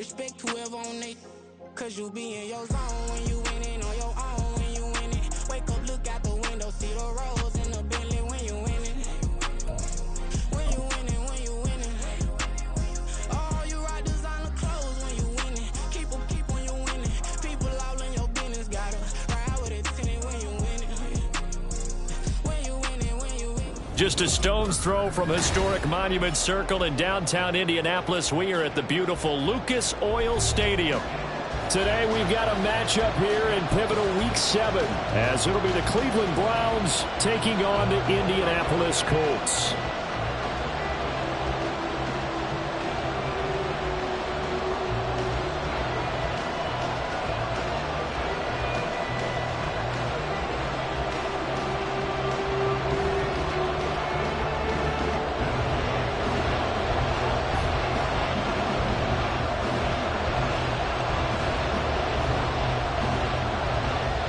respect whoever on they. Cause you be in your zone when you winning on your own when you winning. Wake up, look out the window, see the rose in the Bentley when you winning. When you winning, when you winning. Oh, you ride designer clothes when you winning. Keep when you winning. People all in your business, gotta ride with it tenant when you winning. When you winning, when you winning. Just a stone's throw from historic Monument Circle in downtown Indianapolis. We are at the beautiful Lucas Oil Stadium. Today we've got a matchup here in pivotal Week 7 as it'll be the Cleveland Browns taking on the Indianapolis Colts.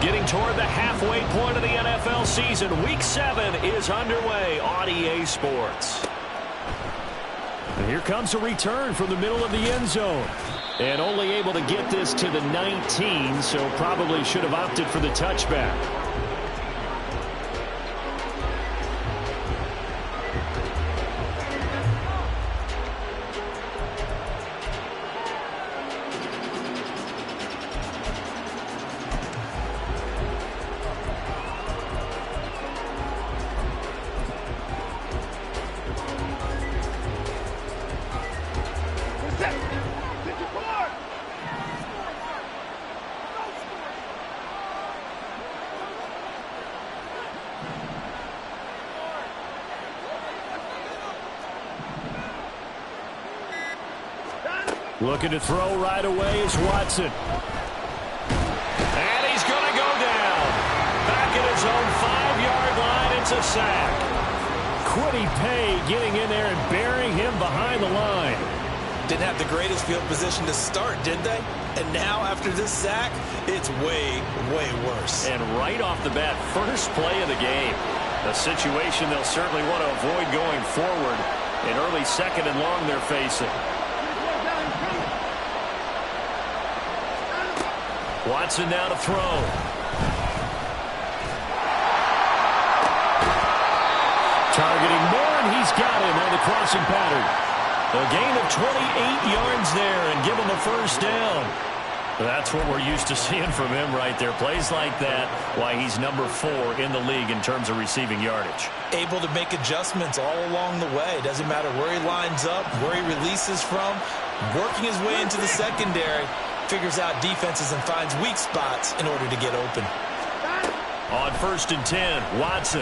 Getting toward the halfway point of the NFL season, Week 7 is underway on EA Sports. And here comes a return from the middle of the end zone. And only able to get this to the 19, so probably should have opted for the touchback. Looking to throw right away is Watson. And he's going to go down. Back at his own 5-yard line, it's a sack. Quiddy Pay getting in there and burying him behind the line. Didn't have the greatest field position to start, did they? And now after this sack, it's way, way worse. And right off the bat, first play of the game. A situation they'll certainly want to avoid going forward. An early second and long they're facing. Watson now to throw. Targeting Moore, and he's got him on the crossing pattern. A gain of 28 yards there and give him a first down. That's what we're used to seeing from him right there. Plays like that, why he's number 4 in the league in terms of receiving yardage. Able to make adjustments all along the way. Doesn't matter where he lines up, where he releases from. Working his way into the secondary. Figures out defenses and finds weak spots in order to get open. On 1st and 10, Watson.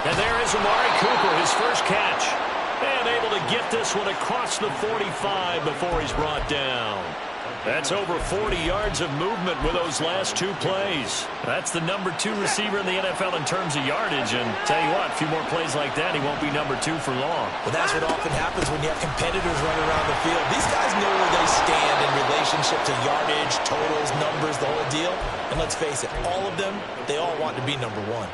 And there is Amari Cooper, his first catch. And able to get this one across the 45 before he's brought down. That's over 40 yards of movement with those last 2 plays. That's the number 2 receiver in the NFL in terms of yardage. And tell you what, a few more plays like that, he won't be number 2 for long. Well, that's what often happens when you have competitors running around the field. These guys know where they stand in relationship to yardage, totals, numbers, the whole deal. And let's face it, all of them, they all want to be number 1.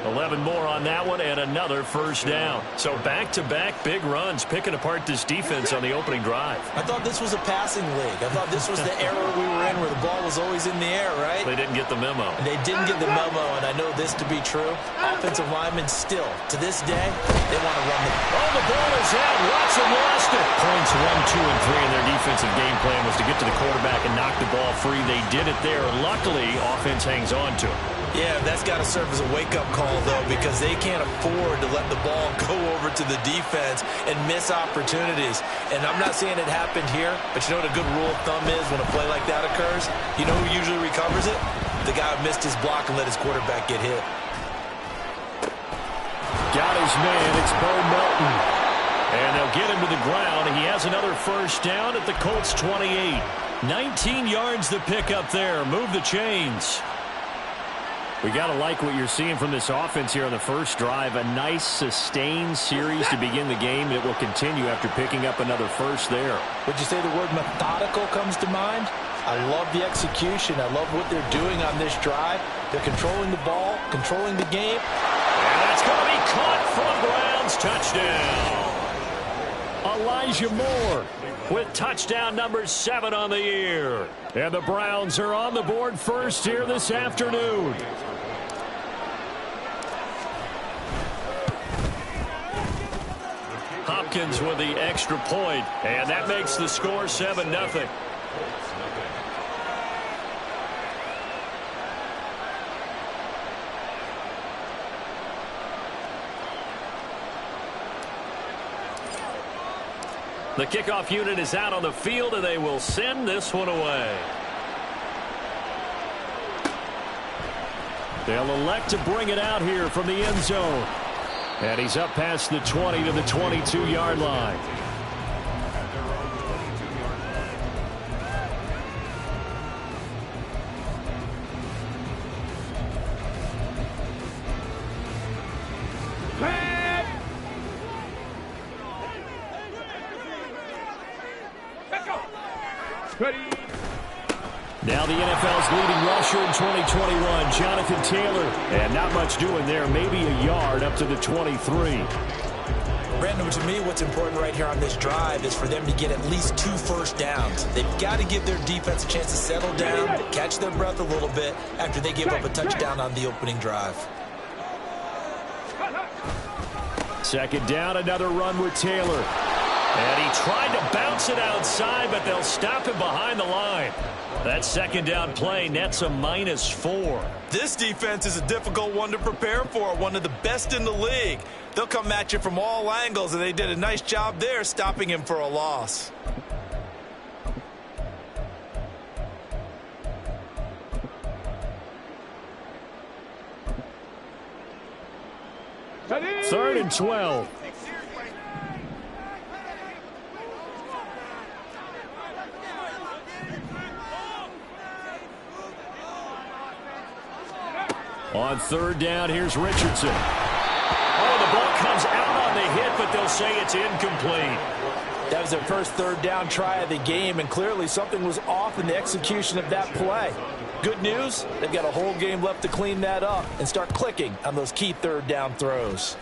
11 more on that one and another first down. So back-to-back big runs, picking apart this defense on the opening drive. I thought this was a passing league. I thought this was the era we were in where the ball was always in the air, right? They didn't get the memo. And they didn't get the memo, and I know this to be true. Offensive linemen still, to this day, they want to run the ball. Oh, the ball is out. Watson lost it. Points 1, 2, and 3 in their defensive game plan was to get to the quarterback and knock the ball free. They did it there. Luckily, offense hangs on to it. Yeah, that's got to serve as a wake-up call, though, because they can't afford to let the ball go over to the defense and miss opportunities. And I'm not saying it happened here, but you know what a good rule of thumb is when a play like that occurs? You know who usually recovers it? The guy who missed his block and let his quarterback get hit. Got his man. It's Bo Melton. And they'll get him to the ground. He has another first down at the Colts 28. 19 yards to pick up there. Move the chains. We got to like what you're seeing from this offense here on the first drive. A nice, sustained series to begin the game. It will continue after picking up another first there. Would you say the word methodical comes to mind? I love the execution. I love what they're doing on this drive. They're controlling the ball, controlling the game. And that's going to be caught for a Browns touchdown. Elijah Moore with touchdown number 7 on the year. And the Browns are on the board first here this afternoon. Hopkins with the extra point, and that makes the score 7-0. The kickoff unit is out on the field, and they will send this one away. They'll elect to bring it out here from the end zone. And he's up past the 20 to the 22-yard line. Now the NFL's leading rusher in 2021, Jonathan Taylor. And not much doing there, maybe a yard up to the 23. Brandon, to me, what's important right here on this drive is for them to get at least 2 first downs. They've got to give their defense a chance to settle down, catch their breath a little bit after they give up a touchdown on the opening drive. Second down, another run with Taylor. And he tried to bounce it outside, but they'll stop him behind the line. That second down play nets a -4. This defense is a difficult one to prepare for, one of the best in the league. They'll come at you from all angles, and they did a nice job there stopping him for a loss. Third and 12. On third down, here's Richardson. Oh, the ball comes out on the hit, but they'll say it's incomplete. That was their first third down try of the game, and clearly something was off in the execution of that play. Good news, they've got a whole game left to clean that up and start clicking on those key third down throws.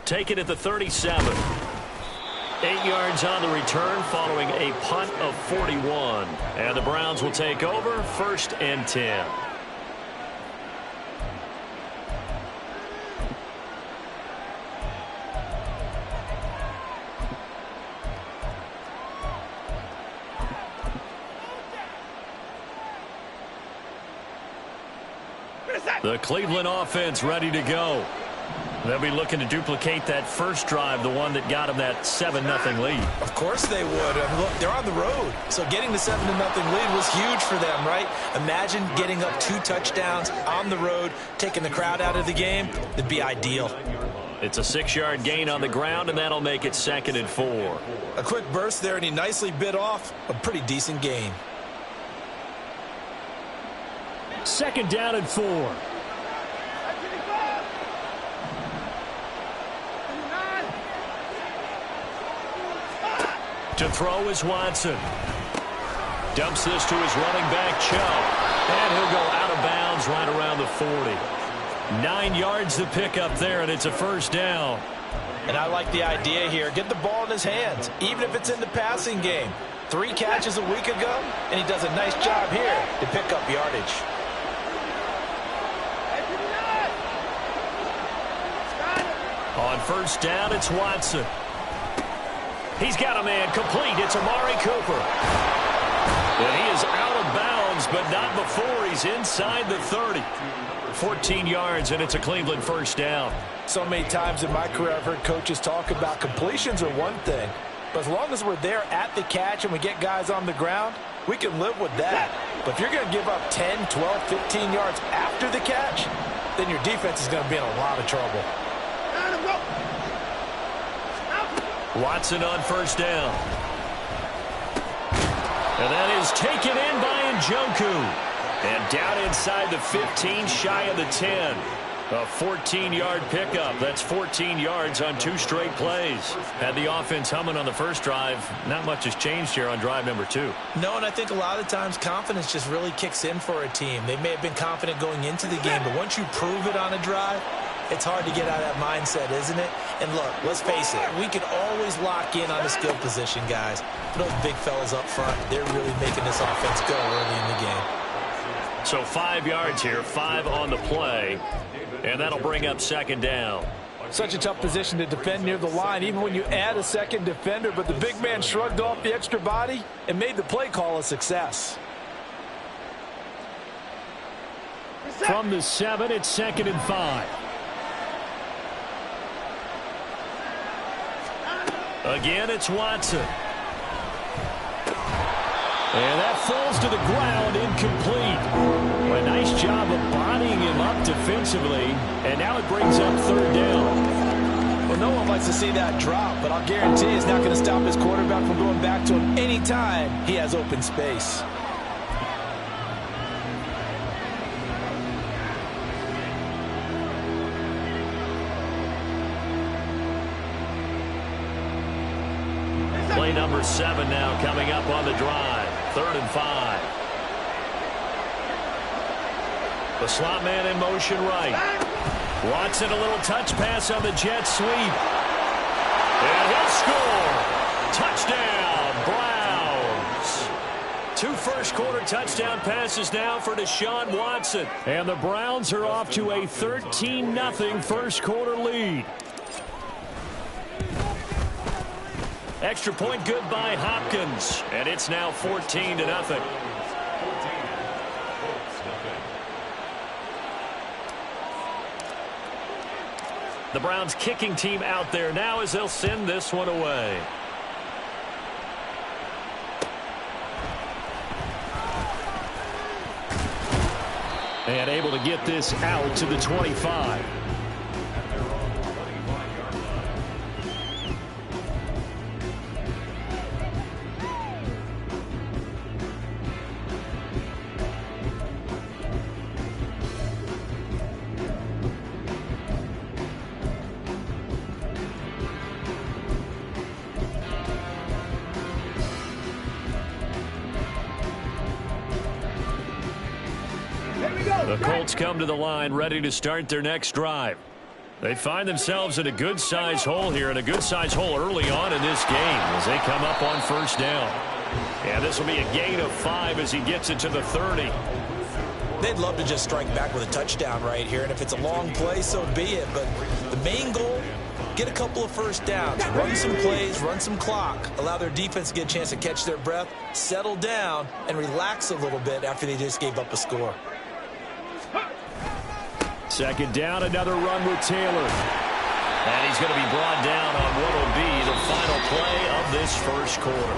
Take it at the 37. 8 yards on the return following a punt of 41. And the Browns will take over, 1st and 10. The Cleveland offense ready to go. They'll be looking to duplicate that first drive, the one that got them that 7-0 lead. Of course they would. I mean, look, they're on the road. So getting the 7-0 lead was huge for them, right? Imagine getting up 2 touchdowns on the road, taking the crowd out of the game. It'd be ideal. It's a 6-yard gain on the ground, and that'll make it 2nd and 4. A quick burst there, and he nicely bit off a pretty decent gain. 2nd down and 4. To throw is Watson. Dumps this to his running back, Chubb. And he'll go out of bounds right around the 40. 9 yards to pick up there, and it's a first down. And I like the idea here. Get the ball in his hands, even if it's in the passing game. 3 catches a week ago, and he does a nice job here to pick up yardage. On first down, it's Watson. He's got a man complete. It's Amari Cooper. And he is out of bounds, but not before he's inside the 30. 14 yards, and it's a Cleveland first down. So many times in my career, I've heard coaches talk about completions are one thing. But as long as we're there at the catch and we get guys on the ground, we can live with that. But if you're going to give up 10, 12, 15 yards after the catch, then your defense is going to be in a lot of trouble. Watson on first down. And that is taken in by Njoku. And down inside the 15, shy of the 10. A 14-yard pickup. That's 14 yards on 2 straight plays. Had the offense humming on the first drive. Not much has changed here on drive number 2. No, and I think a lot of times confidence just really kicks in for a team. They may have been confident going into the game, but once you prove it on a drive, It's hard to get out of that mindset, isn't it? And look, let's face it, we can always lock in on the skill position, guys. But those big fellas up front, they're really making this offense go early in the game. So 5 yards here, 5 on the play, and that'll bring up second down. Such a tough position to defend near the line, even when you add a second defender, but the big man shrugged off the extra body and made the play call a success. From the 7, it's 2nd and 5. Again, it's Watson. And that falls to the ground, incomplete. A nice job of bodying him up defensively, and now it brings up 3rd down. Well, no one likes to see that drop, but I'll guarantee it's not going to stop his quarterback from going back to him anytime he has open space. Play number 7 now coming up on the drive. 3rd and 5. The slot man in motion right. Watson, a little touch pass on the jet sweep. And he'll score. Touchdown, Browns. 2 first-quarter touchdown passes now for Deshaun Watson. And the Browns are off to a 13-0 first-quarter lead. Extra point good by Hopkins, and it's now 14-0. The Browns kicking team out there now as they'll send this one away. And able to get this out to the 25. The Colts come to the line ready to start their next drive. They find themselves in a good-sized hole here, and a good-sized hole early on in this game as they come up on 1st down. And this will be a gain of 5 as he gets it to the 30. They'd love to just strike back with a touchdown right here, and if it's a long play, so be it. But the main goal, get a couple of first downs, run some plays, run some clock, allow their defense to get a chance to catch their breath, settle down, and relax a little bit after they just gave up a score. 2nd down, another run with Taylor. And he's going to be brought down on what will be the final play of this first quarter.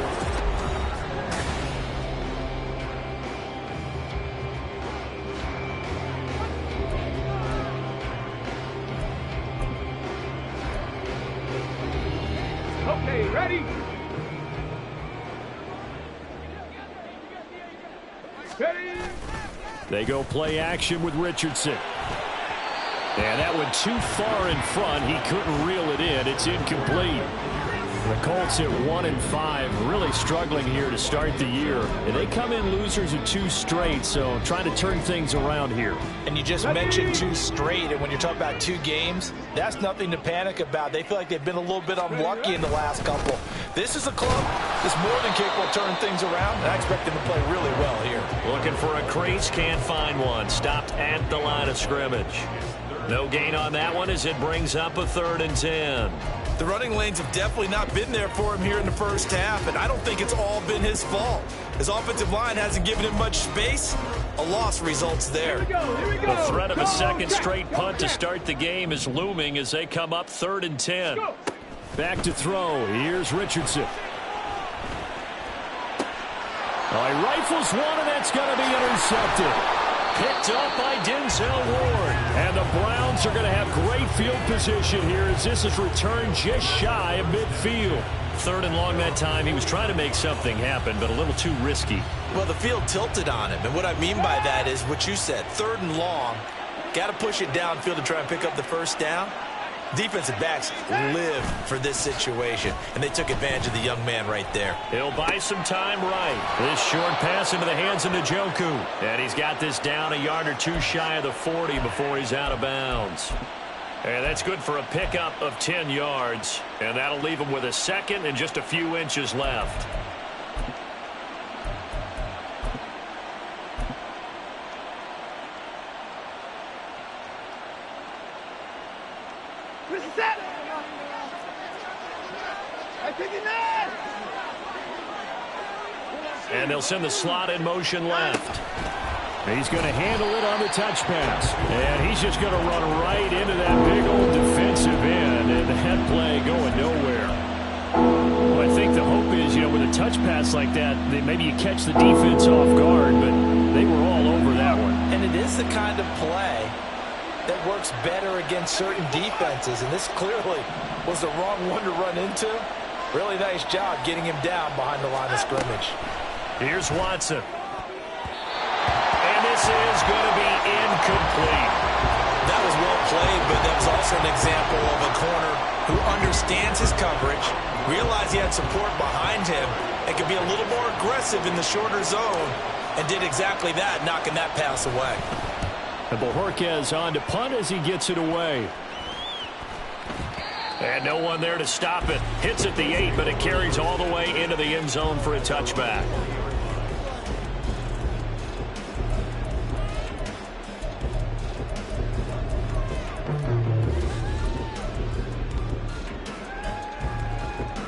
Okay, ready? Ready? They go play action with Richardson. And that went too far in front. He couldn't reel it in. It's incomplete. The Colts at 1-5, really struggling here to start the year. And they come in losers of 2 straight, so trying to turn things around here. And you just mentioned 2 straight, and when you're talking about 2 games, that's nothing to panic about. They feel like they've been a little bit unlucky in the last couple. This is a club that's more than capable of turning things around, and I expect them to play really well here. Looking for a crease, can't find one. Stopped at the line of scrimmage. No gain on that one as it brings up a 3rd and 10. The running lanes have definitely not been there for him here in the first half, and I don't think it's all been his fault. His offensive line hasn't given him much space. A loss results there. Here we go. The threat of a second straight punt to start the game is looming as they come up 3rd and 10. Back to throw. Here's Richardson. Oh, he rifles one, and that's going to be intercepted. Picked up by Denzel Ward. And the Browns are going to have great field position here as this is returned just shy of midfield. 3rd and long that time. He was trying to make something happen, but a little too risky. Well, the field tilted on him. And what I mean by that is what you said. 3rd and long. Got to push it downfield to try and pick up the first down. Defensive backs live for this situation, and they took advantage of the young man right there. He'll buy some time right. This short pass into the hands of Njoku. And he's got this down a yard or 2 shy of the 40 before he's out of bounds. And that's good for a pickup of 10 yards. And that'll leave him with a second and just a few inches left. And they'll send the slot in motion left. He's going to handle it on the touch pass. And he's just going to run right into that big old defensive end. And that play going nowhere. Well, I think the hope is, with a touch pass like that, maybe you catch the defense off guard, but they were all over that one. And it is the kind of play that works better against certain defenses. And this clearly was the wrong one to run into. Really nice job getting him down behind the line of scrimmage. Here's Watson. And this is going to be incomplete. That was well played, but that was also an example of a corner who understands his coverage, realized he had support behind him, and could be a little more aggressive in the shorter zone, and did exactly that, knocking that pass away. And Bojorquez on to punt as he gets it away. And no one there to stop it. Hits at the 8, but it carries all the way into the end zone for a touchback.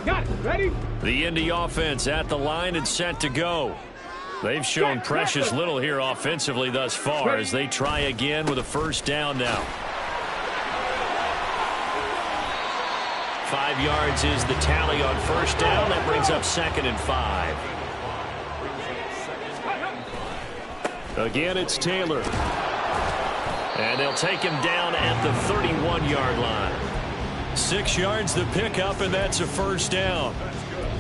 Got it. Ready? The Indy offense at the line and set to go. They've shown precious little here offensively thus far as they try again with a first down now. 5 yards is the tally on first down. That brings up 2nd and 5. Again, it's Taylor. And they'll take him down at the 31-yard line. 6 yards the pickup, and that's a first down.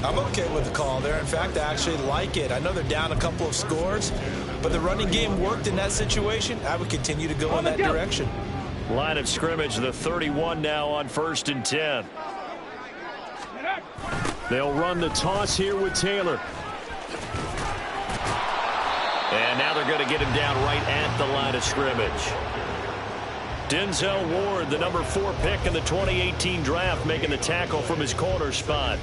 I'm okay with the call there. In fact, I actually like it. I know they're down a couple of scores, but the running game worked in that situation. I would continue to go in that direction. Line of scrimmage, the 31 now on 1st and 10. They'll run the toss here with Taylor. And now they're going to get him down right at the line of scrimmage. Denzel Ward, the number 4 pick in the 2018 draft, making the tackle from his corner spot.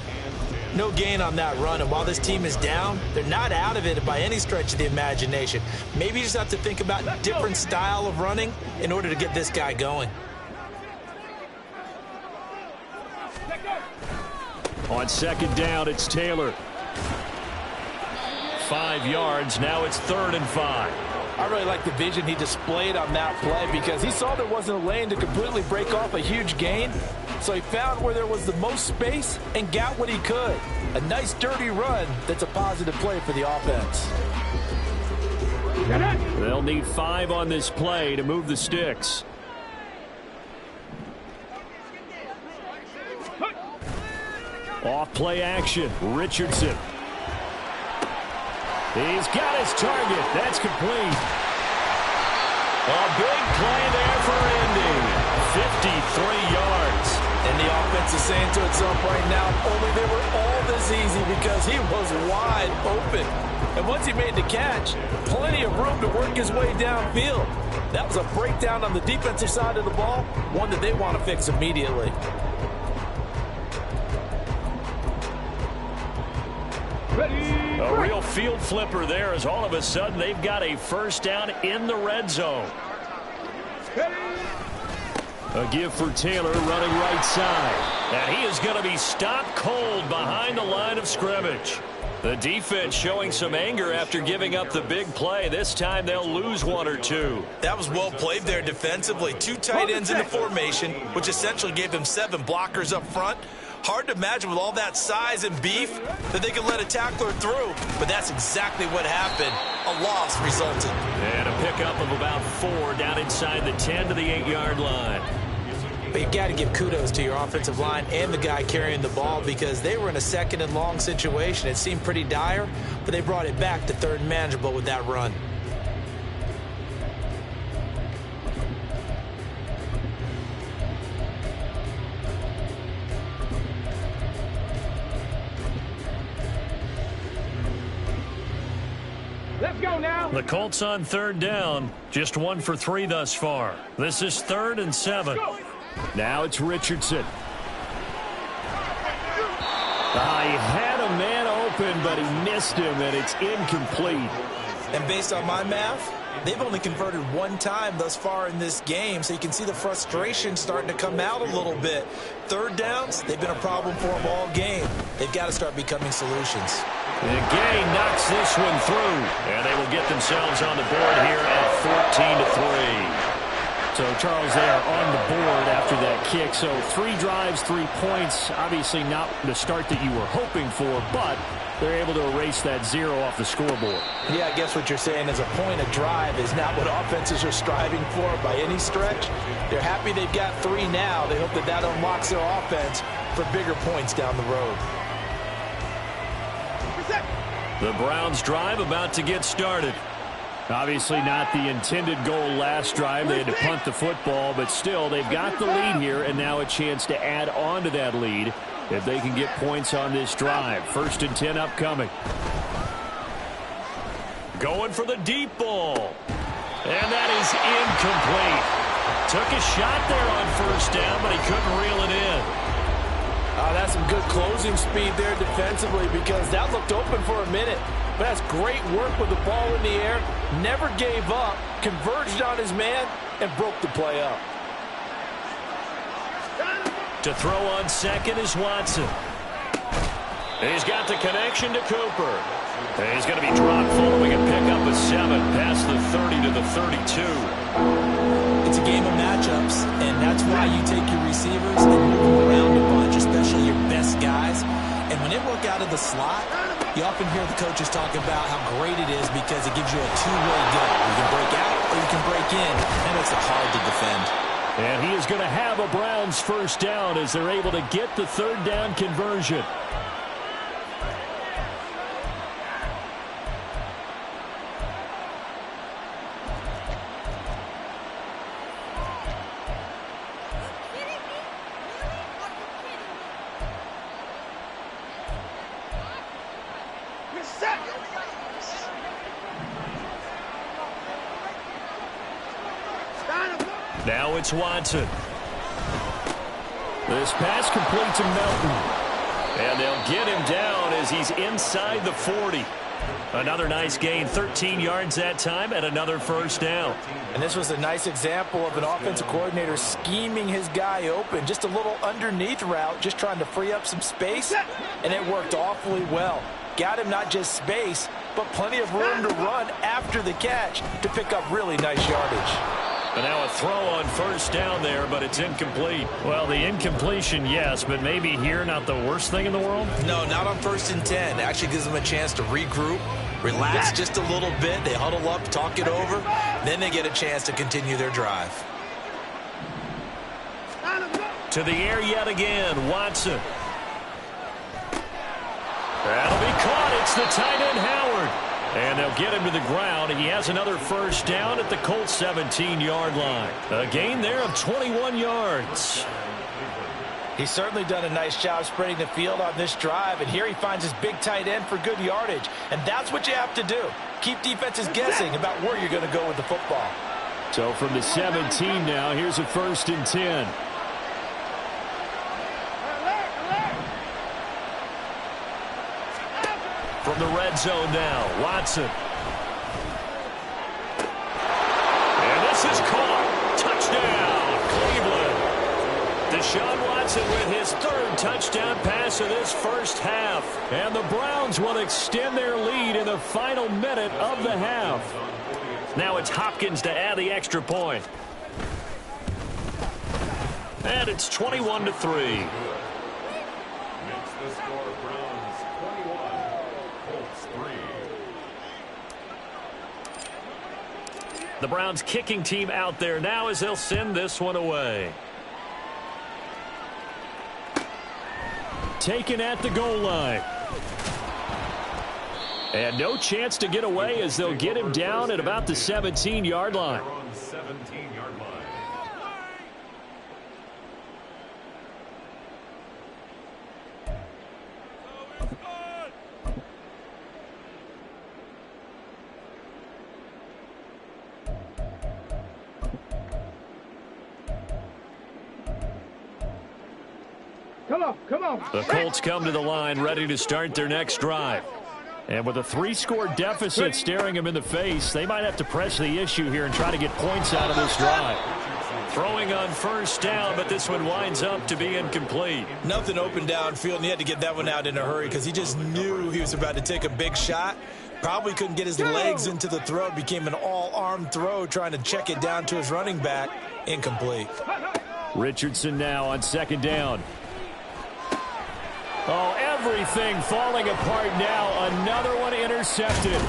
No gain on that run, and while this team is down, they're not out of it by any stretch of the imagination. Maybe you just have to think about a different style of running in order to get this guy going. On 2nd down, it's Taylor. 5 yards. Now it's 3rd and 5. I really like the vision he displayed on that play because he saw there wasn't a lane to completely break off a huge gain. So he found where there was the most space and got what he could. A nice dirty run that's a positive play for the offense. They'll need 5 on this play to move the sticks. Off play action. Richardson. He's got his target. That's complete. A big play there for Indy. 53 yards. And the offense is saying to itself right now, only they were all this easy because he was wide open. And once he made the catch, plenty of room to work his way downfield. That was a breakdown on the defensive side of the ball, one that they want to fix immediately. A real field flipper there as all of a sudden they've got a first down in the red zone. A give for Taylor running right side. And he is going to be stopped cold behind the line of scrimmage. The defense showing some anger after giving up the big play. This time they'll lose 1 or 2. That was well played there defensively. 2 tight ends in the formation, which essentially gave them 7 blockers up front. Hard to imagine with all that size and beef that they could let a tackler through, but that's exactly what happened. A loss resulted. And a pickup of about 4 down inside the 10 to the 8-yard line. But you've got to give kudos to your offensive line and the guy carrying the ball because they were in a 2nd and long situation. It seemed pretty dire, but they brought it back to 3rd and manageable with that run. Let's go now. The Colts on 3rd down. Just 1 for 3 thus far. This is 3rd and 7. Now it's Richardson. He had a man open, but he missed him, and it's incomplete. And based on my math, they've only converted one time thus far in this game, so you can see the frustration starting to come out a little bit. Third downs, they've been a problem for them all game. They've got to start becoming solutions. And Gay knocks this one through, and they will get themselves on the board here at 14-3. So, Charles, they are on the board after that kick. So 3 drives, 3 points. Obviously not the start that you were hoping for, but they're able to erase that 0 off the scoreboard. Yeah, I guess what you're saying is a point of drive is not what offenses are striving for by any stretch. They're happy they've got 3 now. They hope that that unlocks their offense for bigger points down the road. The Browns drive about to get started. Obviously not the intended goal last drive. They had to punt the football, but still they've got the lead here, and now a chance to add on to that lead if they can get points on this drive. 1st and 10 upcoming. Going for the deep ball. And that is incomplete. Took a shot there on 1st down, but he couldn't reel it in. That's some good closing speed there defensively because that looked open for a minute. But that's great work with the ball in the air. Never gave up, converged on his man, and broke the play up. To throw on 2nd is Watson. He's got the connection to Cooper. And he's going to be dropped following a pickup of 7 past the 30 to the 32. It's a game of matchups, and that's why you take your receivers and move them around a bunch, especially your best guys. And when they work out of the slot, you often hear the coaches talk about how great it is because it gives you a two-way go. You can break out or you can break in. That makes it hard to defend. And he is going to have a Browns 1st down as they're able to get the 3rd down conversion. Now it's Watson. This pass complete to Melton. And they'll get him down as he's inside the 40. Another nice gain, 13 yards that time, and another 1st down. And this was a nice example of an offensive coordinator scheming his guy open. Just a little underneath route, just trying to free up some space, and it worked awfully well. Got him not just space, but plenty of room to run after the catch to pick up really nice yardage. And now a throw on 1st down there, but it's incomplete. Well, the incompletion, yes, but maybe here not the worst thing in the world? No, not on 1st and 10. It actually gives them a chance to regroup, relax just a little bit. They huddle up, talk it over. Then they get a chance to continue their drive. To the air yet again, Watson. That'll be caught. It's the tight end, Howard. And they'll get him to the ground. He has another 1st down at the Colts 17-yard line. A gain there of 21 yards. He's certainly done a nice job spreading the field on this drive, and here he finds his big tight end for good yardage. And that's what you have to do. Keep defenses guessing about where you're going to go with the football. So from the 17 now, here's a 1st and 10. From the red zone now, Watson. And this is caught. Touchdown, Cleveland. Deshaun Watson with his 3rd touchdown pass of this 1st half. And the Browns will extend their lead in the final minute of the half. Now it's Hopkins to add the extra point. And it's 21-3. The Browns kicking team out there now as they'll send this one away. Taken at the goal line. And no chance to get away as they'll get him down at about the 17-yard line. Come on. The Colts come to the line ready to start their next drive. And with a 3-score deficit staring them in the face, they might have to press the issue here and try to get points out of this drive. Throwing on first down, but this one winds up to be incomplete. Nothing open downfield, and he had to get that one out in a hurry because he just knew he was about to take a big shot. Probably couldn't get his legs into the throw. Became an all-arm throw trying to check it down to his running back. Incomplete. Richardson now on second down. Oh, everything falling apart now. Another one intercepted.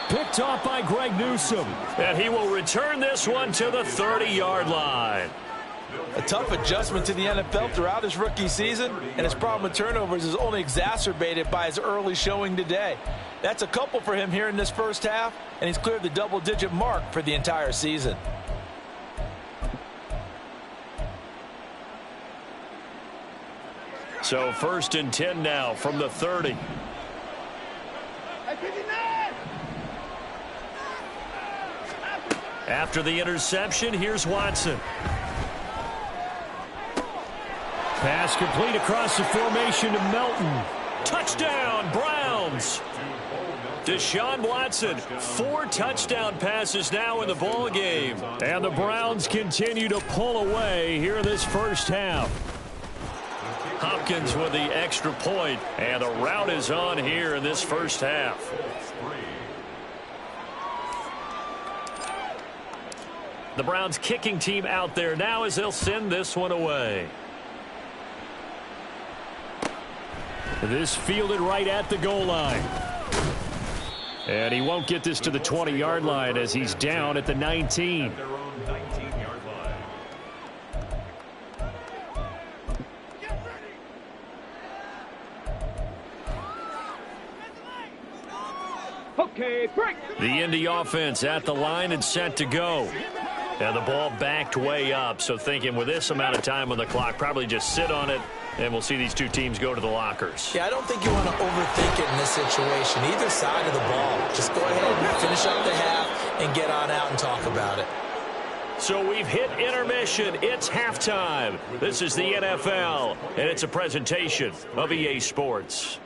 Picked off by Greg Newsome. And he will return this one to the 30-yard line. A tough adjustment to the NFL throughout his rookie season, and his problem with turnovers is only exacerbated by his early showing today. That's a couple for him here in this first half, and he's cleared the double-digit mark for the entire season. So 1st and 10 now from the 30. After the interception, here's Watson. Pass complete across the formation to Melton. Touchdown, Browns. Deshaun Watson, 4 touchdown passes now in the ball game. And the Browns continue to pull away here in this first half. Hopkins with the extra point, and the route is on here in this first half. The Browns kicking team out there now as they'll send this one away. This fielded right at the goal line. And he won't get this to the 20-yard line as he's down at the 19. Okay, break. The Indy offense at the line and set to go. And the ball backed way up, so thinking with this amount of time on the clock, probably just sit on it, and we'll see these two teams go to the lockers. Yeah, I don't think you want to overthink it in this situation. Either side of the ball. Just go ahead and finish up the half and get on out and talk about it. So we've hit intermission. It's halftime. This is the NFL, and it's a presentation of EA Sports.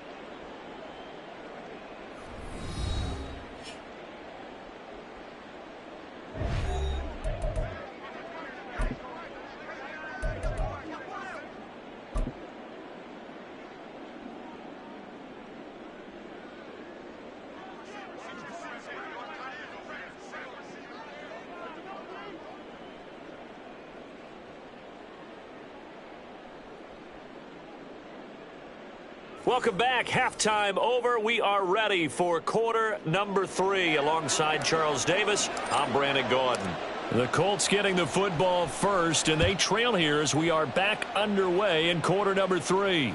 Welcome back. Halftime over. We are ready for quarter number 3. Alongside Charles Davis, I'm Brandon Gordon. The Colts getting the football first, and they trail here as we are back underway in quarter number 3.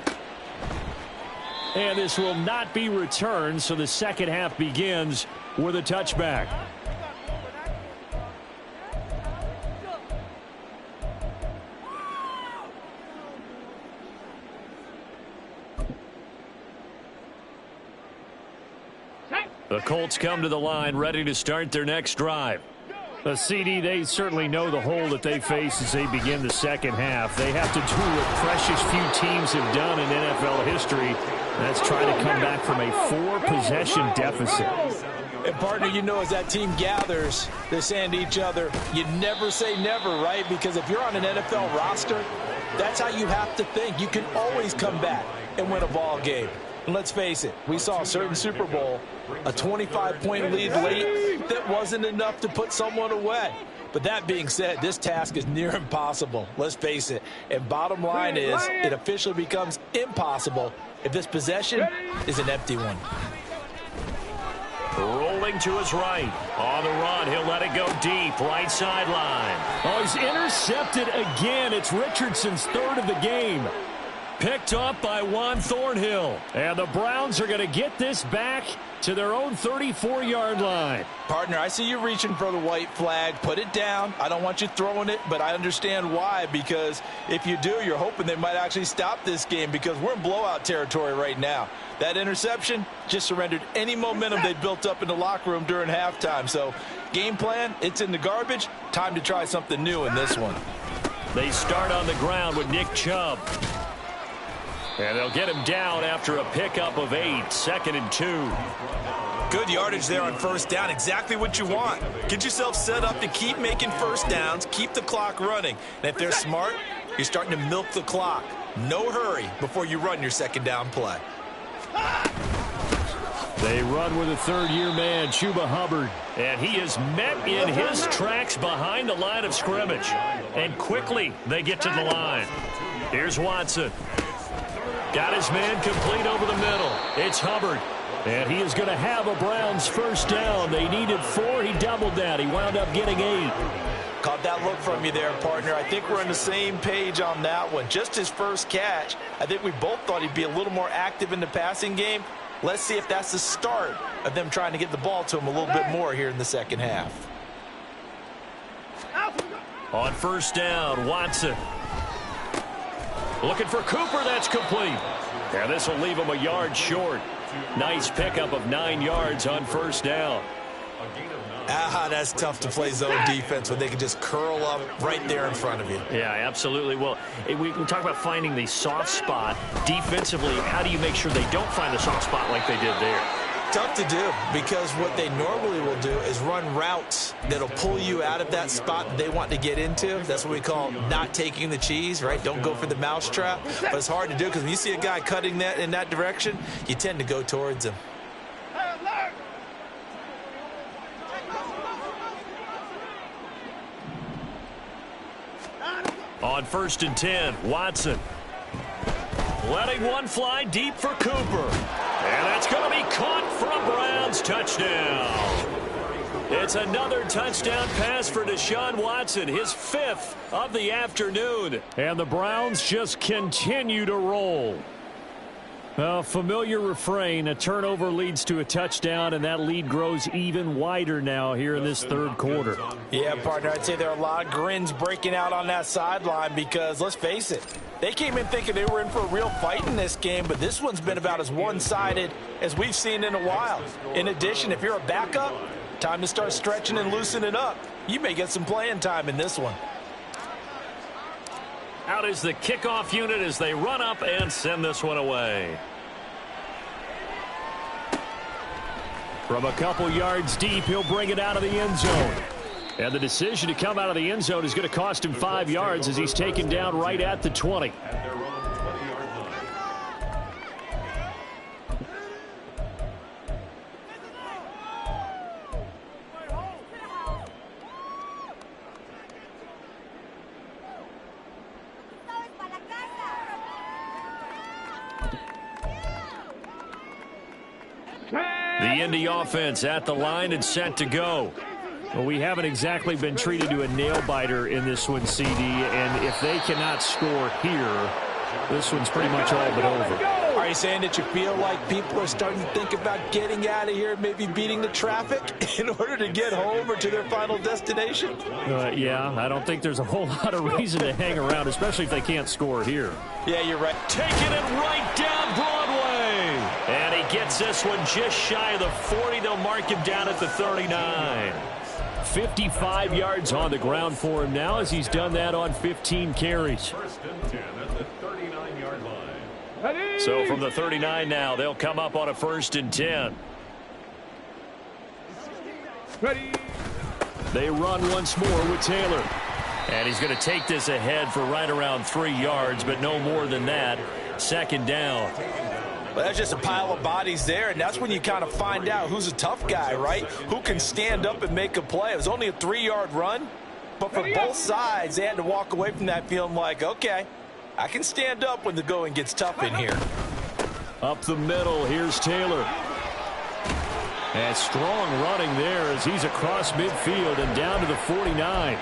And this will not be returned, so the second half begins with a touchback. The Colts come to the line ready to start their next drive. The CD, they certainly know the hole that they face as they begin the second half. They have to do what precious few teams have done in NFL history. That's trying to come back from a 4-possession deficit. And, partner, you know, as that team gathers, they're saying to each other, you never say never, right? Because if you're on an NFL roster, that's how you have to think. You can always come back and win a ball game. And let's face it, we saw a certain Super Bowl, a 25-point lead late that wasn't enough to put someone away. But that being said, this task is near impossible. Let's face it. And bottom line is, it officially becomes impossible if this possession is an empty one. Rolling to his right. On the run, he'll let it go deep. Right sideline. Oh, he's intercepted again. It's Richardson's 3rd of the game. Picked up by Juan Thornhill. And the Browns are going to get this back to their own 34-yard line. Partner, I see you reaching for the white flag. Put it down. I don't want you throwing it, but I understand why. Because if you do, you're hoping they might actually stop this game because we're in blowout territory right now. That interception just surrendered any momentum they built up in the locker room during halftime. So, game plan, it's in the garbage. Time to try something new in this one. They start on the ground with Nick Chubb. And they'll get him down after a pickup of 8, 2nd and 2. Good yardage there on first down. Exactly what you want. Get yourself set up to keep making first downs, keep the clock running. And if they're smart, you're starting to milk the clock. No hurry before you run your second down play. They run with a third-year man, Chuba Hubbard. And he is met in his tracks behind the line of scrimmage. And quickly they get to the line. Here's Watson. Got his man complete over the middle. It's Hubbard. And he is going to have a Browns first down. They needed 4. He doubled that. He wound up getting 8. Caught that look from you there, partner. I think we're on the same page on that one. Just his first catch. I think we both thought he'd be a little more active in the passing game. Let's see if that's the start of them trying to get the ball to him a little bit more here in the second half. On first down, Watson. Looking for Cooper. That's complete. And this will leave him a yard short. Nice pickup of 9 yards on first down. That's tough to play zone defense when they can just curl up right there in front of you. Yeah, absolutely. Well, we talk about finding the soft spot. Defensively, how do you make sure they don't find the soft spot like they did there? Tough to do, because what they normally will do is run routes that'll pull you out of that spot that they want to get into. That's what we call not taking the cheese, right? Don't go for the mousetrap. But it's hard to do because when you see a guy cutting that in that direction, you tend to go towards him. On first and 10, Watson. Letting one fly deep for Cooper. And that's going to be caught for a Browns touchdown. It's another touchdown pass for Deshaun Watson, his 5th of the afternoon. And the Browns just continue to roll. A familiar refrain, a turnover leads to a touchdown, and that lead grows even wider now here in this third quarter. Yeah, partner, I'd say there are a lot of grins breaking out on that sideline because, let's face it, they came in thinking they were in for a real fight in this game, but this one's been about as one-sided as we've seen in a while. In addition, if you're a backup, time to start stretching and loosening up. You may get some playing time in this one. Out is the kickoff unit as they run up and send this one away. From a couple yards deep, he'll bring it out of the end zone. And the decision to come out of the end zone is going to cost him 5 yards as he's taken down right at the 20. The Indy offense at the line and set to go. Well, we haven't exactly been treated to a nail-biter in this one, CD, and if they cannot score here, this one's pretty much all but over. Are you saying that you feel like people are starting to think about getting out of here, maybe beating the traffic in order to get home or to their final destination? Yeah, I don't think there's a whole lot of reason to hang around, especially if they can't score here. Yeah, you're right. Taking it right down Broadway. And he gets this one just shy of the 40. They'll mark him down at the 39. 55 yards on the ground for him now as he's done that on 15 carries. So from the 39 now, they'll come up on a 1st and 10. They run once more with Taylor. And he's going to take this ahead for right around 3 yards, but no more than that. 2nd down. Well, that's just a pile of bodies there, and that's when you kind of find out who's a tough guy, right? Who can stand up and make a play. It was only a 3-yard run, but for both sides, they had to walk away from that feeling like, okay, I can stand up when the going gets tough in here. Up the middle, here's Taylor. And strong running there as he's across midfield and down to the 49.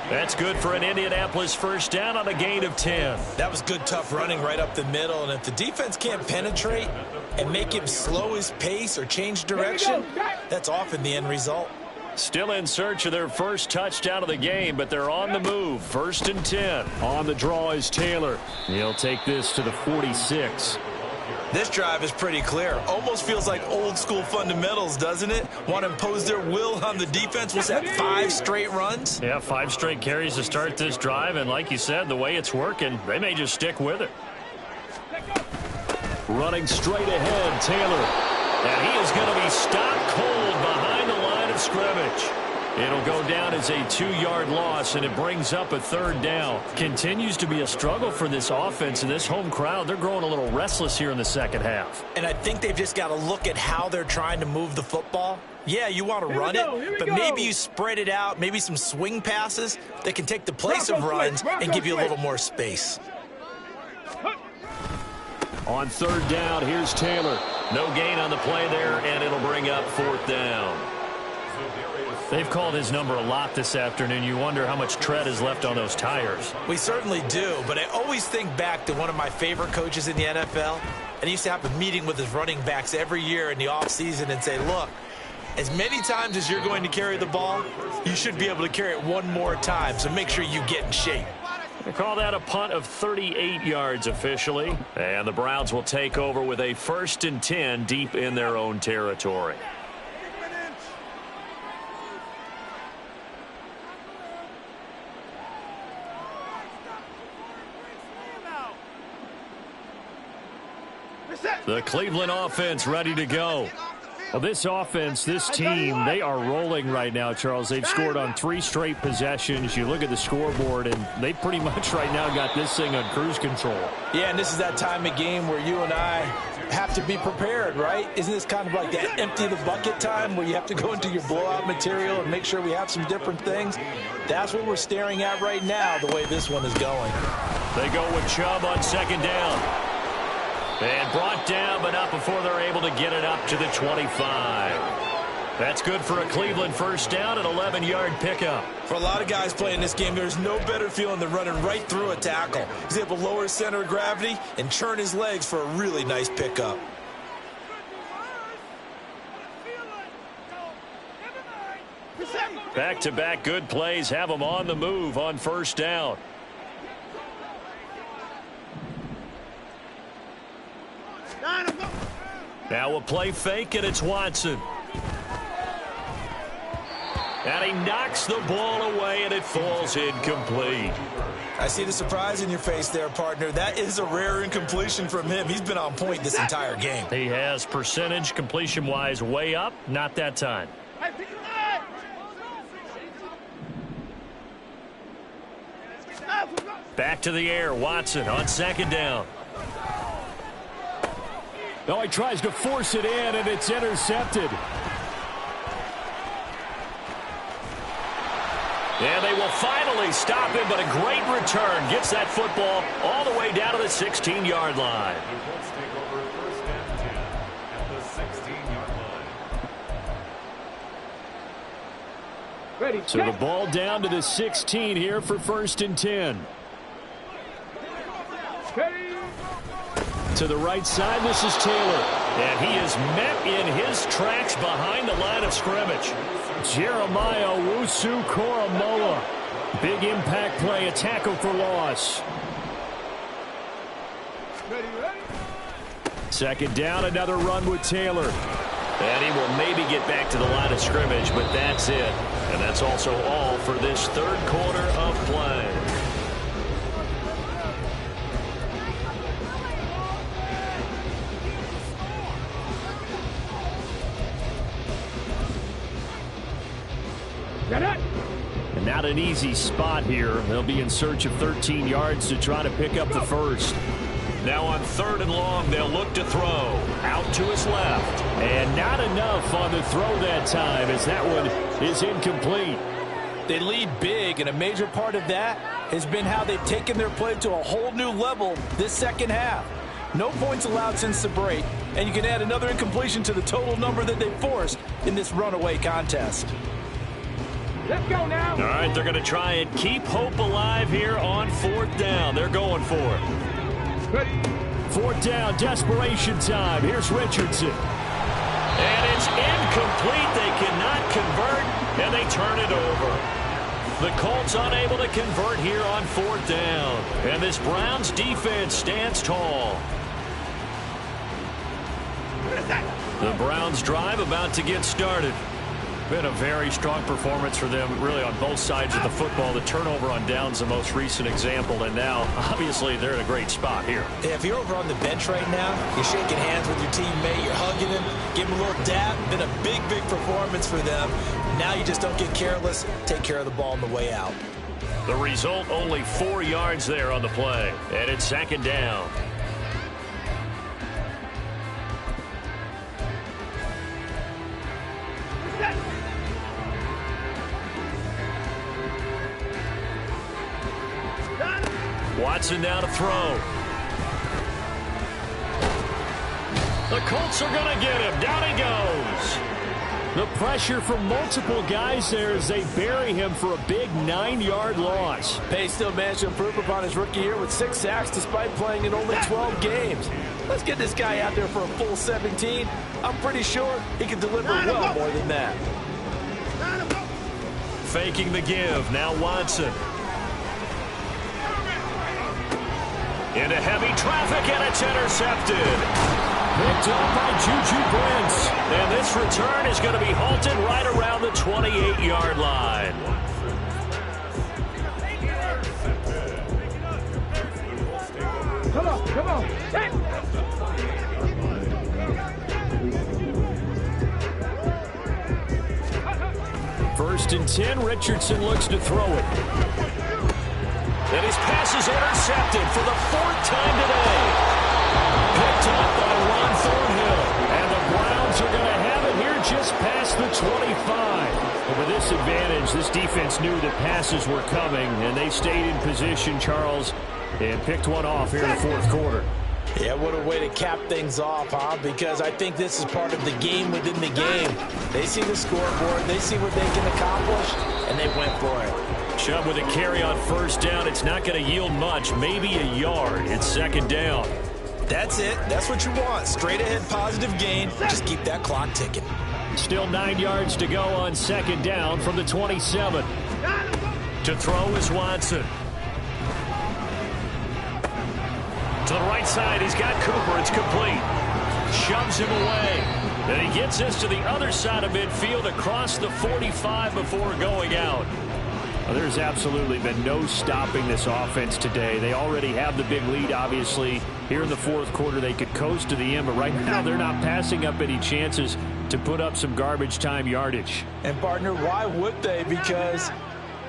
That's good for an Indianapolis first down on a gain of 10. That was good, tough running right up the middle. And if the defense can't penetrate and make him slow his pace or change direction, that's often the end result. Still in search of their first touchdown of the game, but they're on the move. 1st and 10. On the draw is Taylor. He'll take this to the 46. This drive is pretty clear. Almost feels like old school fundamentals, doesn't it? Want to impose their will on the defense. What's that, 5 straight runs? Yeah, 5 straight carries to start this drive, and like you said, the way it's working, they may just stick with it. Running straight ahead, Taylor. And he is going to be stopped cold behind the line of scrimmage. It'll go down as a 2-yard loss, and it brings up a 3rd down. Continues to be a struggle for this offense and this home crowd. They're growing a little restless here in the second half. And I think they've just got to look at how they're trying to move the football. Yeah, you want to run it, but maybe you spread it out, maybe some swing passes that can take the place of runs and give you a little more space. On 3rd down, here's Taylor. No gain on the play there, and it'll bring up 4th down. They've called his number a lot this afternoon. You wonder how much tread is left on those tires. We certainly do, but I always think back to one of my favorite coaches in the NFL, and he used to have a meeting with his running backs every year in the offseason and say, look, as many times as you're going to carry the ball, you should be able to carry it one more time, so make sure you get in shape. They call that a punt of 38 yards officially, and the Browns will take over with a 1st and 10 deep in their own territory. The Cleveland offense ready to go. Well, this offense, this team, they are rolling right now, Charles. They've scored on 3 straight possessions. You look at the scoreboard, and they pretty much right now got this thing on cruise control. Yeah, and this is that time of game where you and I have to be prepared, right? Isn't this kind of like that empty the bucket time where you have to go into your blowout material and make sure we have some different things? That's what we're staring at right now, the way this one is going. They go with Chubb on 2nd down. And brought down, but not before they're able to get it up to the 25. That's good for a Cleveland 1st down, an 11-yard pickup. For a lot of guys playing this game, there's no better feeling than running right through a tackle. He's able to lower his center of gravity and churn his legs for a really nice pickup. Back-to-back good plays have them on the move on 1st down. Now a play fake, and it's Watson. And he knocks the ball away, and it falls incomplete. I see the surprise in your face there, partner. That is a rare incompletion from him. He's been on point this entire game. He has percentage completion-wise way up. Not that time. Back to the air. Watson on 2nd down. Oh, he tries to force it in, and it's intercepted. And they will finally stop him, but a great return. Gets that football all the way down to the 16-yard line. Ready, So the ball down to the 16 here for 1st and 10. To the right side, this is Taylor. And he is met in his tracks behind the line of scrimmage. Jeremiah Owusu-Koramoah. Big impact play, a tackle for loss. 2nd down, another run with Taylor. And he will maybe get back to the line of scrimmage, but that's it. And that's also all for this 3rd quarter of play. And not an easy spot here. They'll be in search of 13 yards to try to pick up the 1st. Now on 3rd and long, they'll look to throw. Out to his left. And not enough on the throw that time, as that one is incomplete. They lead big, and a major part of that has been how they've taken their play to a whole new level this second half. No points allowed since the break, and you can add another incompletion to the total number that they forced in this runaway contest. Let's go now. All right, they're going to try and keep hope alive here on 4th down. They're going for it. Ready. 4th down, desperation time. Here's Richardson. And it's incomplete. They cannot convert, and they turn it over. The Colts unable to convert here on 4th down. And this Browns defense stands tall. The Browns drive about to get started. Been a very strong performance for them, really, on both sides of the football. The turnover on downs, the most recent example, and now, obviously, they're in a great spot here. Yeah, if you're over on the bench right now, you're shaking hands with your teammate, you're hugging him, give him a little dab. Been a big, big performance for them. Now you just don't get careless. Take care of the ball on the way out. The result, only 4 yards there on the play, and it's 2nd down. Watson now to throw. The Colts are going to get him. Down he goes. The pressure from multiple guys there as they bury him for a big 9-yard loss. Pace still managed to improve upon his rookie year with 6 sacks despite playing in only 12 games. Let's get this guy out there for a full 17. I'm pretty sure he can deliver well more than that. Faking the give. Now Watson. Into heavy traffic, and it's intercepted. Picked up by Juju Brents. And this return is going to be halted right around the 28-yard line. Come on, come on. Hey. 1st and 10, Richardson looks to throw it. And his pass is intercepted for the 4th time today. Picked up by Ron Thornhill. And the Browns are going to have it here just past the 25. But with this advantage, this defense knew that passes were coming, and they stayed in position, Charles, and picked one off here in the 4th quarter. Yeah, what a way to cap things off, huh? Because I think this is part of the game within the game. They see the scoreboard, they see what they can accomplish, and they went for it. Chubb with a carry on 1st down. It's not going to yield much, maybe a yard. It's 2nd down. That's it. That's what you want. Straight ahead positive gain. Just keep that clock ticking. Still 9 yards to go on 2nd down from the 27. To throw is Watson. To the right side, he's got Cooper. It's complete. Shoves him away. And he gets this to the other side of midfield across the 45 before going out. Well, there's absolutely been no stopping this offense today. They already have the big lead, obviously. Here in the 4th quarter, they could coast to the end, but right now they're not passing up any chances to put up some garbage time yardage. And, partner, why would they? Because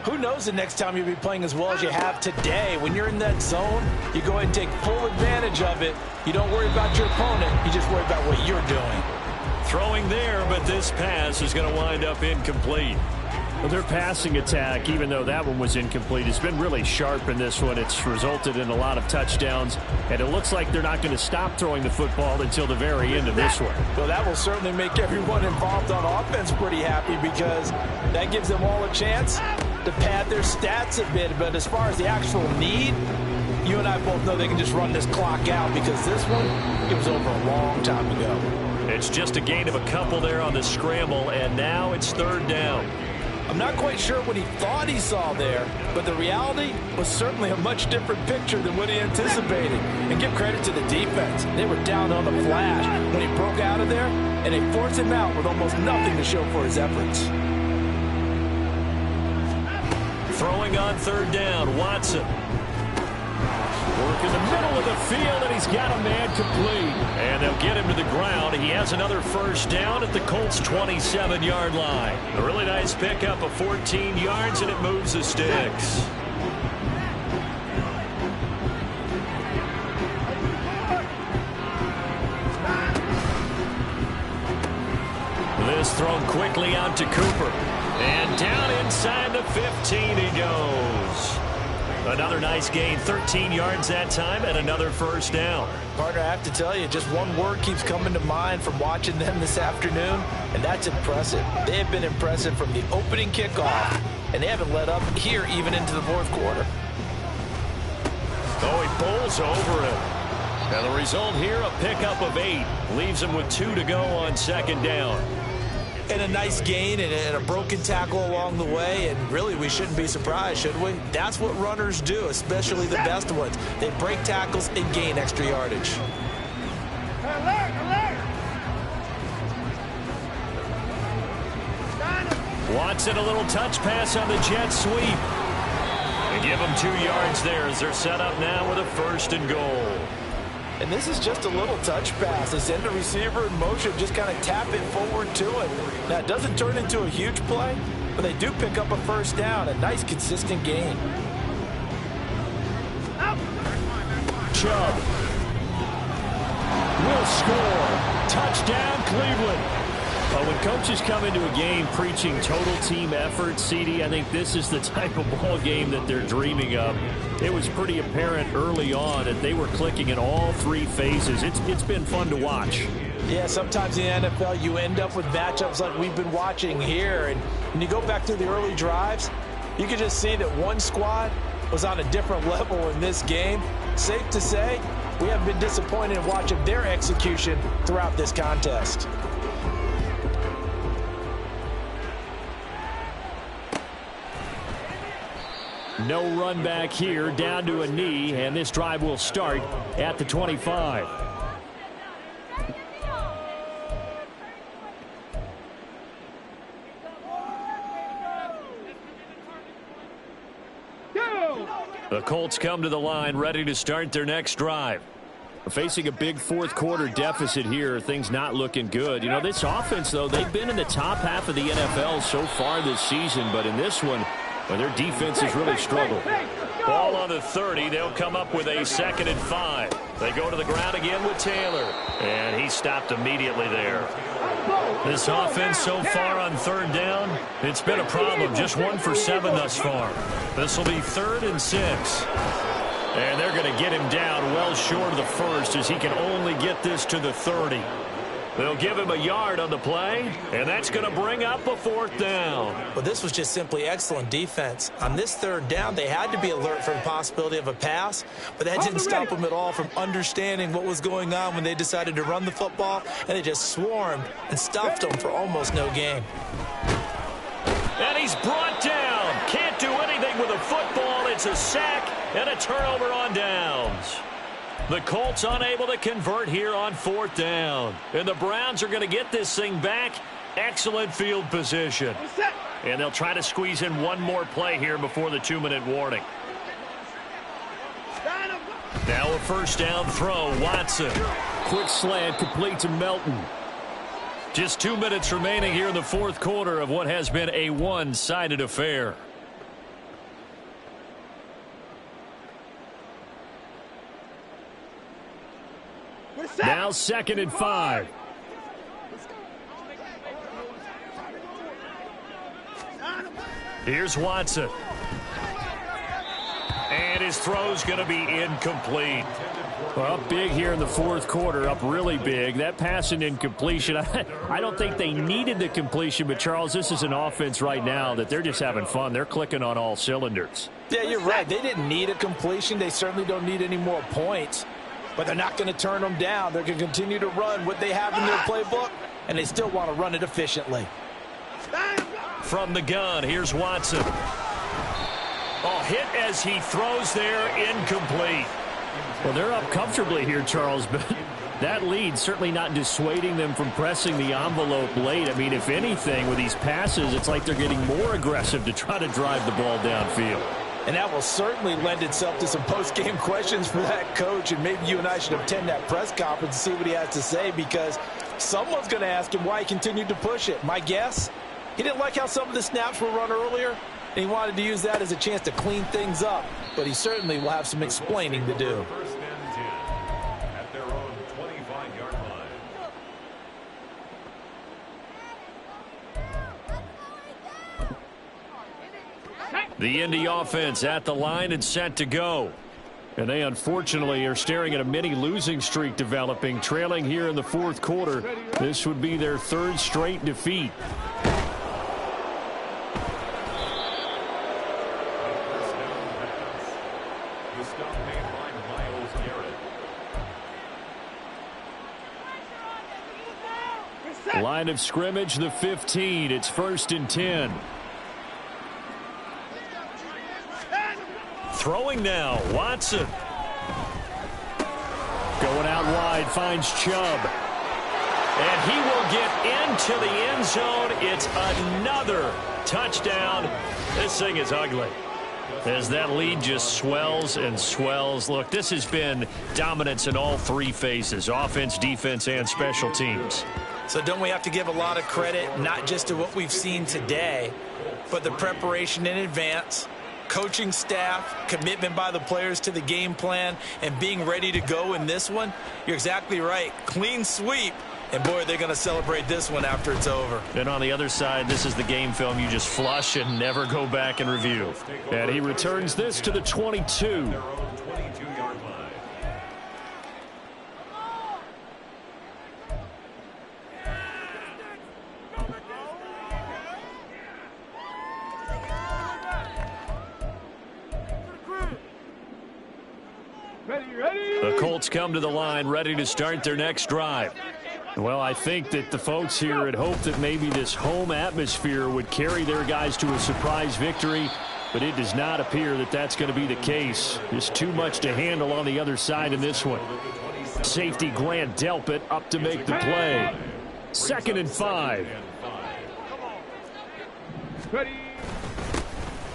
who knows the next time you'll be playing as well as you have today. When you're in that zone, you go ahead and take full advantage of it. You don't worry about your opponent. You just worry about what you're doing. Throwing there, but this pass is going to wind up incomplete. Well, their passing attack, even though that one was incomplete, has been really sharp in this one. It's resulted in a lot of touchdowns, and it looks like they're not going to stop throwing the football until the very end of this one. Well, that will certainly make everyone involved on offense pretty happy because that gives them all a chance to pad their stats a bit. But as far as the actual need, you and I both know they can just run this clock out because this one, it was over a long time ago. It's just a gain of a couple there on the scramble, and now it's 3rd down. I'm not quite sure what he thought he saw there, but the reality was certainly a much different picture than what he anticipated. And give credit to the defense. They were down on the flash when he broke out of there, and they forced him out with almost nothing to show for his efforts. Throwing on 3rd down, Watson. Work in the middle of the field, and he's got a man complete. And they'll get him to the ground. He has another 1st down at the Colts' 27-yard line. A really nice pickup of 14 yards, and it moves the sticks. This thrown quickly out to Cooper. And down inside the 15 he goes. Another nice gain, 13 yards that time, and another 1st down. Partner, I have to tell you, just one word keeps coming to mind from watching them this afternoon, and that's impressive. They have been impressive from the opening kickoff, and they haven't let up here even into the 4th quarter. Oh, he bowls over it. And the result here, a pickup of 8. Leaves him with 2 to go on 2nd down. And a nice gain and a broken tackle along the way, and really we shouldn't be surprised, should we? That's what runners do, especially the best ones. They break tackles and gain extra yardage. Alert, alert! Watson, a little touch pass on the jet sweep. They give them 2 yards there as they're set up now with a 1st and goal. And this is just a little touch pass. They send the receiver in motion, just kind of tap it forward to it. Now, it doesn't turn into a huge play, but they do pick up a 1st down, a nice, consistent gain. Chubb will score. Touchdown, Cleveland. When coaches come into a game preaching total team effort, CD, I think this is the type of ball game that they're dreaming of. It was pretty apparent early on that they were clicking in all 3 phases. It's been fun to watch. Yeah, sometimes in the NFL you end up with matchups like we've been watching here. And when you go back to the early drives, you can just see that one squad was on a different level in this game. Safe to say, we haven't been disappointed in watching their execution throughout this contest. No run back here, down to a knee, and this drive will start at the 25. The Colts come to the line ready to start their next drive. Facing a big 4th quarter deficit here, things not looking good. You know, this offense, though, they've been in the top half of the NFL so far this season, but in this one, well, their defense has really struggled. Ball on the 30. They'll come up with a 2nd and 5. They go to the ground again with Taylor. And he stopped immediately there. This offense so far on 3rd down, it's been a problem. Just 1 for 7 thus far. This will be 3rd and 6. And they're going to get him down well short of the 1st as he can only get this to the 30. They'll give him a yard on the play, and that's going to bring up a 4th down. Well, this was just simply excellent defense. On this 3rd down, they had to be alert for the possibility of a pass, but that didn't stop them at all from understanding what was going on when they decided to run the football, and they just swarmed and stuffed them for almost no gain. And he's brought down. Can't do anything with a football. It's a sack and a turnover on downs. The Colts unable to convert here on 4th down. And the Browns are going to get this thing back. Excellent field position. And they'll try to squeeze in one more play here before the 2-minute warning. Now a 1st down throw. Watson. Quick slant complete to Melton. Just 2 minutes remaining here in the 4th quarter of what has been a one-sided affair. Now 2nd and 5. Here's Watson. And his throw's going to be incomplete. Well, up big here in the 4th quarter, up really big. That pass and incompletion, I don't think they needed the completion, but Charles, this is an offense right now that they're just having fun. They're clicking on all cylinders. Yeah, you're right. They didn't need a completion. They certainly don't need any more points. But they're not going to turn them down. They're going to continue to run what they have in their playbook, and they still want to run it efficiently. From the gun, here's Watson. Oh, hit as he throws there, incomplete. Well, they're up comfortably here, Charles, but that lead certainly not dissuading them from pressing the envelope late. I mean, if anything, with these passes, it's like they're getting more aggressive to try to drive the ball downfield. And that will certainly lend itself to some post-game questions for that coach, and maybe you and I should attend that press conference and see what he has to say, because someone's going to ask him why he continued to push it. My guess, he didn't like how some of the snaps were run earlier, and he wanted to use that as a chance to clean things up, but he certainly will have some explaining to do. At their own 25-yard line. The Indy offense at the line and set to go. And they unfortunately are staring at a mini losing streak developing, trailing here in the 4th quarter. This would be their 3rd straight defeat. Line of scrimmage, the 15. It's 1st and 10. Throwing now, Watson. Going out wide, finds Chubb. And he will get into the end zone. It's another touchdown. This thing is ugly as that lead just swells and swells. Look, this has been dominance in all three phases, offense, defense, and special teams. So don't we have to give a lot of credit, not just to what we've seen today, but the preparation in advance, coaching staff, commitment by the players to the game plan, and being ready to go in this one? You're exactly right. Clean sweep. And, boy, they're going to celebrate this one after it's over. And on the other side, this is the game film you just flush and never go back and review. And he returns this to the 22. Their own 22-yard line. The Colts come to the line ready to start their next drive. Well, I think that the folks here had hoped that maybe this home atmosphere would carry their guys to a surprise victory, but it does not appear that that's going to be the case. Just too much to handle on the other side in this one. Safety Grant Delpit up to make the play. 2nd and 5.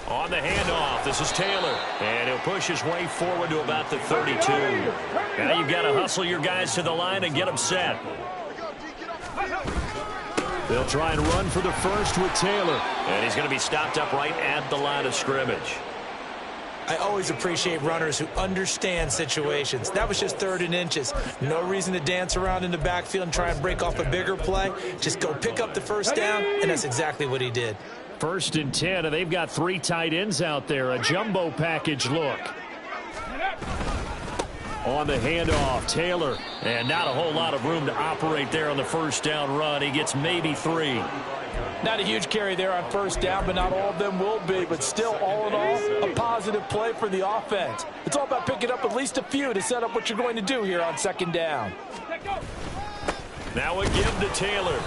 On the handoff, this is Taylor, and he'll push his way forward to about the 32. Now you've got to hustle your guys to the line and get them set. They'll try and run for the first with Taylor, and he's going to be stopped up right at the line of scrimmage. I always appreciate runners who understand situations. That was just 3rd and inches. No reason to dance around in the backfield and try and break off a bigger play. Just go pick up the first down, and that's exactly what he did. 1st and 10, and they've got 3 tight ends out there. A jumbo package look. On the handoff, Taylor. And not a whole lot of room to operate there on the first down run. He gets maybe 3. Not a huge carry there on first down, but not all of them will be. But still, all in all, a positive play for the offense. It's all about picking up at least a few to set up what you're going to do here on 2nd down. Now a give to Taylor.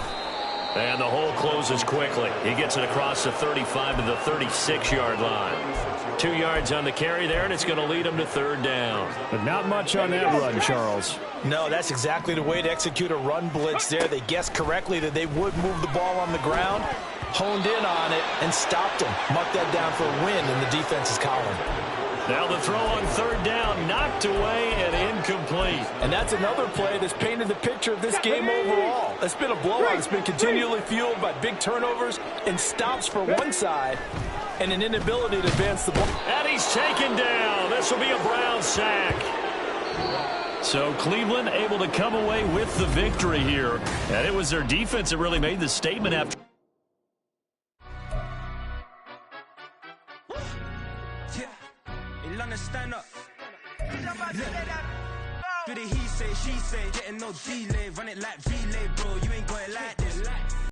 And the hole closes quickly. He gets it across the 35 to the 36-yard line. 2 yards on the carry there, and it's going to lead him to 3rd down. But not much on that run, Charles. No, that's exactly the way to execute a run blitz there. They guessed correctly that they would move the ball on the ground, honed in on it, and stopped him. Marked that down for a win in the defense's column. Now the throw on 3rd down, knocked away and incomplete. And that's another play that's painted the picture of this game overall. It's been a blowout. It's been continually fueled by big turnovers and stops for one side and an inability to advance the ball. And he's taken down. This will be a Brown sack. So Cleveland able to come away with the victory here. And it was their defense that really made the statement after. Stand up. Do the he say, she say, getting no delay, run it like relay, bro. You ain't got it like this.